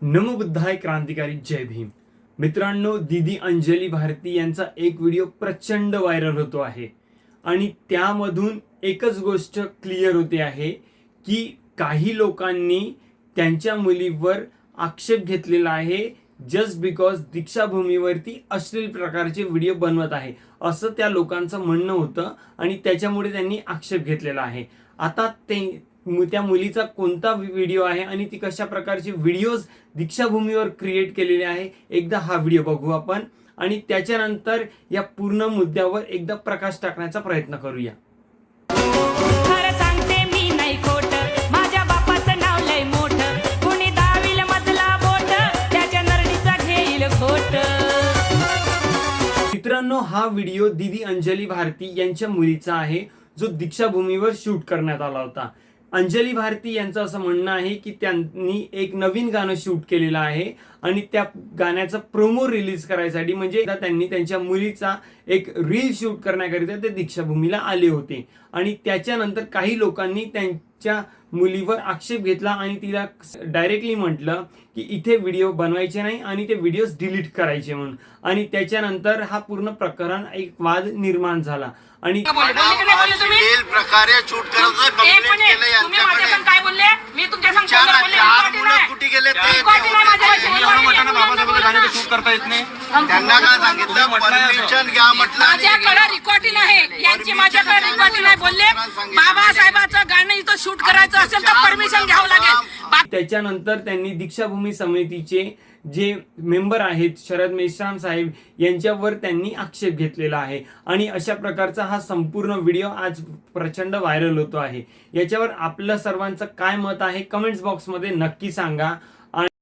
नमो बुद्धाय क्रांतिकारी जय भीम। मित्रांनो, दीदी अंजली भारती यांचा एक व्हिडिओ प्रचंड व्हायरल होतो आहे आणि त्यामधून एकच गोष्ट क्लिअर होते आहे की काही लोकांनी त्यांच्या मुलीवर आक्षेप घेतलेला आहे जस्ट बिकॉज दीक्षाभूमीवरती अश्लील प्रकारचे व्हिडिओ बनवत आहे असं त्या लोकांचं म्हणणं होतं आणि त्याच्यामुळे त्यांनी आक्षेप घेतलेला आहे। आता त्या मुलीचा कोणता व्हिडिओ आहे आणि ती कशा प्रकारचे व्हिडिओज दीक्षाभूमीवर क्रिएट केलेले आहे एकदा हा व्हिडिओ बघू आपण आणि त्याच्यानंतर या पूर्ण मुद्द्यावर एकदा प्रकाश टाकण्याचा प्रयत्न करूया। खरं सांगते मी नाही खोट, माझ्या बापाचं नाव लय मोठं, कुणी दाविल मजला बोट, त्याच्या नरडीचा घेईल खोट। मित्रांनो, हा व्हिडिओ दीदी अंजली भारती यांच्या मुलीचा आहे जो दीक्षाभूमीवर शूट करण्यात आला होता। अंजली भारती यांचं असं म्हणणं आहे की त्यांनी एक नवीन गाणं शूट केलेलं आहे आणि त्या गाण्याचा प्रोमो रिलीज करायसाठी म्हणजे त्यांनी त्यांच्या मुलीचा एक रील शूट करण्याकरिता ते दीक्षाभूमीला आले होते आणि त्याच्यानंतर काही लोकांनी त्यांच्या मुलीवर आक्षेप घेतला आणि तिला डायरेक्टली म्हटलं की इथे व्हिडिओ बनवायचे नाही आणि ते व्हिडिओज डिलीट करायचे म्हणून आणि त्याच्यानंतर हा पूर्ण प्रकरण एक वाद निर्माण झाला आणि प्रकारे शूट करायचं कंप्लेंट केलं यांच्याकडे काय बोलले मी तुमच्या चार मुलं कुठे गेले ते शूट करता येत नाही। त्यांना काय सांगितलं परमिशन घ्या म्हटलं माझ्याकडे रेकॉर्डिंग आहे यांची, माझ्याकडे रेकॉर्डिंग आहे। बोलले बाबासाहेबांचं गाणं इथं शूट करायचं असेल तर परमिशन घ्यावं लागेल। त्याच्यानंतर त्यांनी दीक्षाभूमी समितीचे जे मेंबर आहेत शरद मेश्राम साहेब यांच्यावर त्यांनी आक्षेप घेतलेला आहे आणि अशा प्रकारचा हा संपूर्ण व्हिडिओ आज प्रचंड व्हायरल होतो आहे। याच्यावर आपलं सर्वांचं काय मत आहे कमेंट्स बॉक्समध्ये नक्की सांगा।